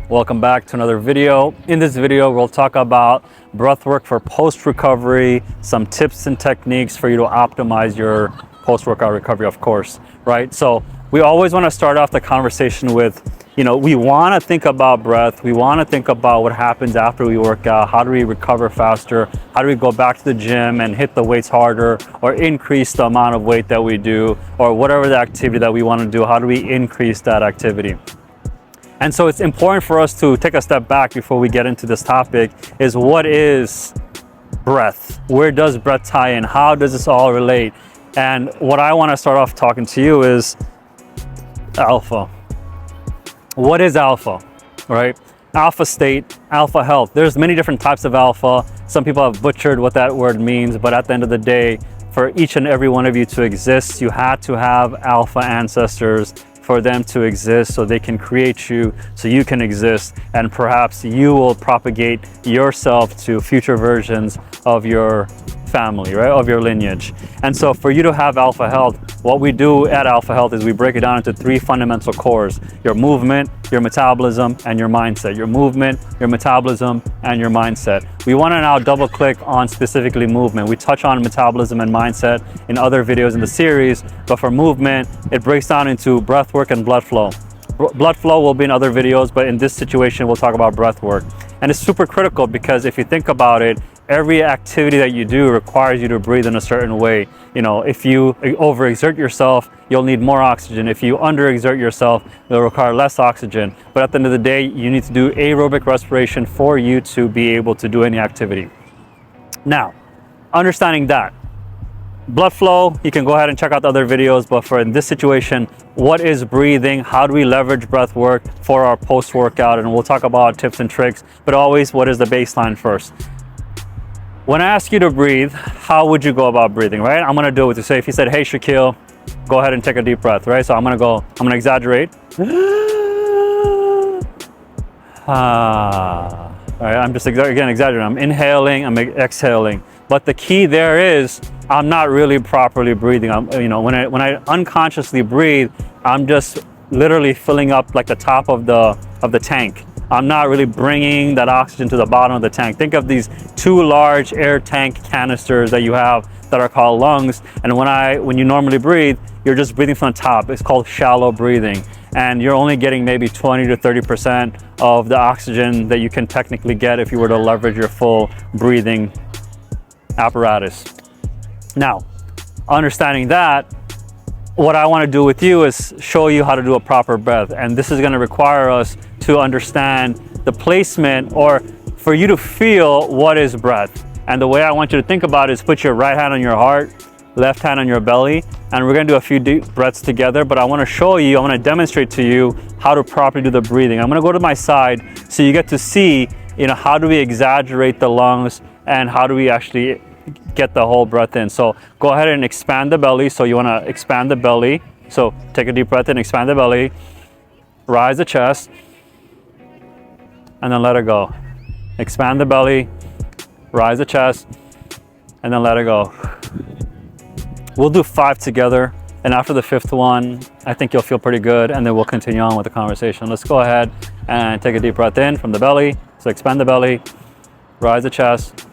Welcome back to another video. In this video, we'll talk about breathwork for post-recovery, some tips and techniques for you to optimize your post-workout recovery, of course, right? So we always want to start off the conversation with, we want to think about breath. We want to think about what happens after we work out. How do we recover faster? How do we go back to the gym and hit the weights harder or increase the amount of weight that we do, or whatever the activity that we want to do? How do we increase that activity? And so it's important for us to take a step back before we get into this topic, is what is breath? Where does breath tie in? How does this all relate? And what I want to start off talking to you is alpha. What is alpha, right? Alpha state, alpha health. There's many different types of alpha. Some people have butchered what that word means, but at the end of the day, for each and every one of you to exist, you had to have alpha ancestors for them to exist, so they can create you, so you can exist, and perhaps you will propagate yourself to future versions of your family, right, of your lineage. And so for you to have alpha health, what we do at Alpha Health is we break it down into three fundamental cores: your movement, your metabolism, and your mindset. Your movement, your metabolism, and your mindset. We want to now double click on specifically movement. We touch on metabolism and mindset in other videos in the series, but for movement, it breaks down into breath work and blood flow. Blood flow will be in other videos, but in this situation, we'll talk about breath work. And it's super critical because if you think about it, every activity that you do requires you to breathe in a certain way. If you overexert yourself, you'll need more oxygen. If you underexert yourself, it'll require less oxygen. But at the end of the day, you need to do aerobic respiration for you to be able to do any activity. Now, understanding that, blood flow, you can go ahead and check out the other videos, but for in this situation, what is breathing? How do we leverage breath work for our post-workout? And we'll talk about tips and tricks, but always, what is the baseline first? When I ask you to breathe, how would you go about breathing, right? I'm gonna do it with you. Say if you said, hey, Shaquille, go ahead and take a deep breath, right? So I'm gonna exaggerate. All right, I'm just again exaggerating. I'm inhaling, I'm exhaling. But the key there is, I'm not really properly breathing. When I unconsciously breathe, I'm just literally filling up like the top of the tank. I'm not really bringing that oxygen to the bottom of the tank. Think of these two large air tank canisters that you have that are called lungs. And when you normally breathe, you're just breathing from the top. It's called shallow breathing. And you're only getting maybe 20 to 30% of the oxygen that you can technically get if you were to leverage your full breathing apparatus. Now, understanding that, what I want to do with you is show you how to do a proper breath. And this is going to require us to understand the placement, or for you to feel what is breath. And the way I want you to think about it is put your right hand on your heart, left hand on your belly, and we're going to do a few deep breaths together. But I want to show you, I want to demonstrate to you how to properly do the breathing. I'm going to go to my side so you get to see, how do we exaggerate the lungs and how do we actually get the whole breath in. So go ahead and expand the belly. So you want to expand the belly. So take a deep breath in, expand the belly, rise the chest, and then let it go. Expand the belly, rise the chest, and then let it go. We'll do 5 together, and after the 5th one, I think you'll feel pretty good, and then we'll continue on with the conversation. Let's go ahead and take a deep breath in from the belly. So expand the belly, rise the chest,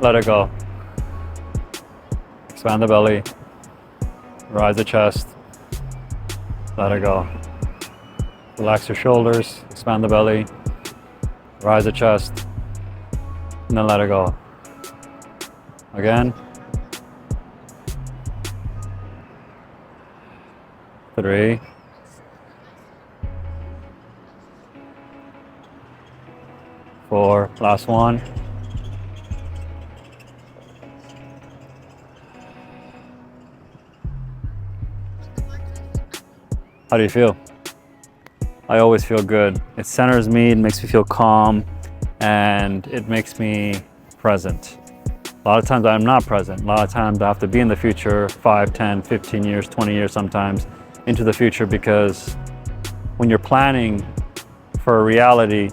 let it go. Expand the belly, rise the chest, let it go. Relax your shoulders, expand the belly, rise the chest, and then let it go. Again. 3. 4, last one. How do you feel? I always feel good. It centers me, it makes me feel calm, and it makes me present. A lot of times I'm not present. A lot of times I have to be in the future, 5, 10, 15 years, 20 years sometimes into the future, because when you're planning for a reality,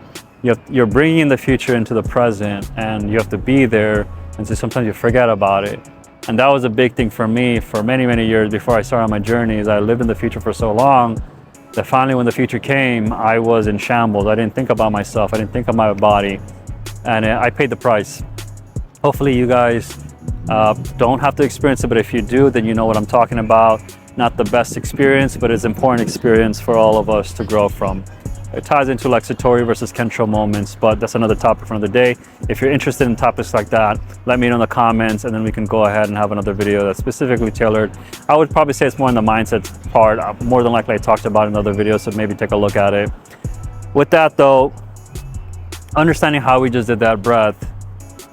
you're bringing the future into the present, and you have to be there, and so sometimes you forget about it. And that was a big thing for me for many, many years before I started my journey, is I lived in the future for so long that finally when the future came, I was in shambles. I didn't think about myself. I didn't think of my body, and I paid the price. Hopefully you guys don't have to experience it, but if you do, then you know what I'm talking about. Not the best experience, but it's important experience for all of us to grow from. It ties into like Satori versus Kensho moments, but that's another topic for another day. If you're interested in topics like that, let me know in the comments, and then we can go ahead and have another video that's specifically tailored. I would probably say it's more in the mindset part. More than likely I talked about it in other videos, so maybe take a look at it. With that though, understanding how we just did that breath,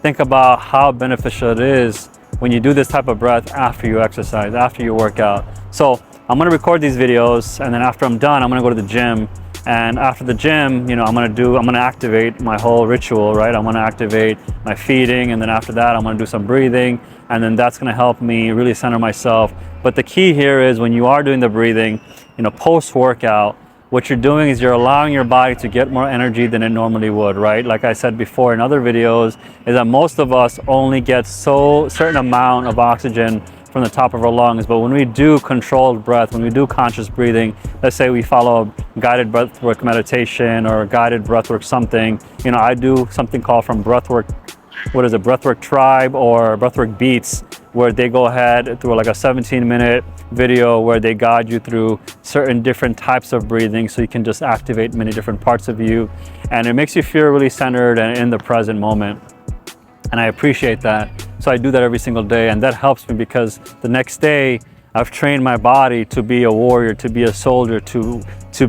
think about how beneficial it is when you do this type of breath after you exercise, after you work out. So I'm gonna record these videos, and then after I'm done, I'm gonna go to the gym. And after the gym, you know, I'm gonna activate my whole ritual, right? I'm gonna activate my feeding, and then after that, I'm gonna do some breathing, and then that's gonna help me really center myself. But the key here is when you are doing the breathing, you know, post-workout, what you're doing is you're allowing your body to get more energy than it normally would, right? Like I said before in other videos, is that most of us only get certain amount of oxygen from the top of our lungs. But when we do controlled breath, when we do conscious breathing, let's say we follow a guided breathwork meditation or a guided breathwork something, you know, I do something called from Breathwork, what is it, Breathwork Tribe or Breathwork Beats, where they go ahead through like a 17-minute video where they guide you through certain different types of breathing so you can just activate many different parts of you. And it makes you feel really centered and in the present moment. And I appreciate that. So I do that every single day, and that helps me because the next day I've trained my body to be a warrior, to be a soldier, to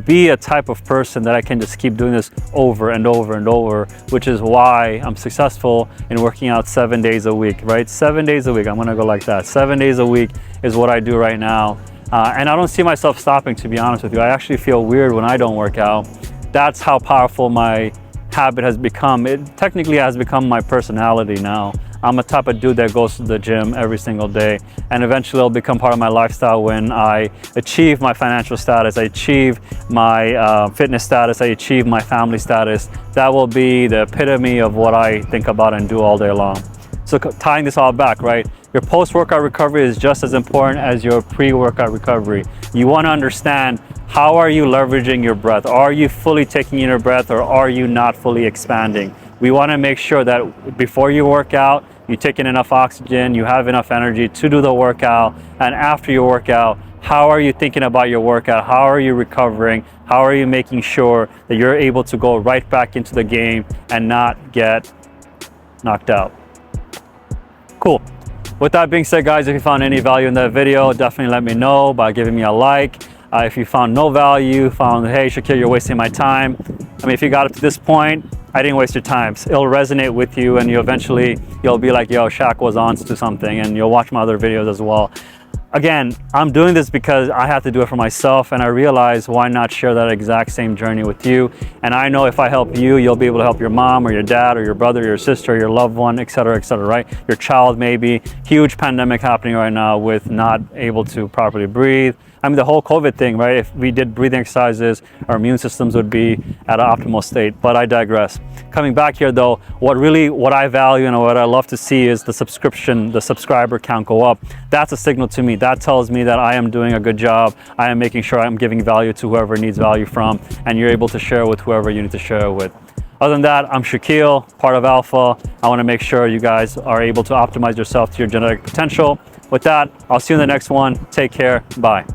be a type of person that I can just keep doing this over and over and over, which is why I'm successful in working out 7 days a week, right? 7 days a week, I'm gonna go like that. 7 days a week is what I do right now. And I don't see myself stopping, to be honest with you. I actually feel weird when I don't work out. That's how powerful my habit has become. It technically has become my personality now. I'm a type of dude that goes to the gym every single day, and eventually it'll become part of my lifestyle when I achieve my financial status, I achieve my fitness status, I achieve my family status. That will be the epitome of what I think about and do all day long. So tying this all back, right? Your post-workout recovery is just as important as your pre-workout recovery. You want to understand, how are you leveraging your breath? Are you fully taking in your breath, or are you not fully expanding? We want to make sure that before you work out, you take in enough oxygen, you have enough energy to do the workout, and after your workout, how are you thinking about your workout? How are you recovering? How are you making sure that you're able to go right back into the game and not get knocked out? Cool. With that being said, guys, if you found any value in that video, definitely let me know by giving me a like. If you found no value, found, hey, Shakil, you're wasting my time. I mean, if you got up to this point, I didn't waste your time. It'll resonate with you, and you'll be like, yo, Shaq was on to something, and you'll watch my other videos as well. Again, I'm doing this because I have to do it for myself, and I realize why not share that exact same journey with you. And I know if I help you, you'll be able to help your mom or your dad or your brother, or your sister, or your loved one, etc., right? Your child maybe. Huge pandemic happening right now with not able to properly breathe. I mean, the whole COVID thing, right? If we did breathing exercises, our immune systems would be at an optimal state, but I digress. Coming back here though, what I value and what I love to see is the subscriber count go up. That's a signal to me. That tells me that I am doing a good job. I am making sure I'm giving value to whoever needs value from, and you're able to share with whoever you need to share with. Other than that, I'm Shakil, part of Alpha. I want to make sure you guys are able to optimize yourself to your genetic potential. With that, I'll see you in the next one. Take care. Bye.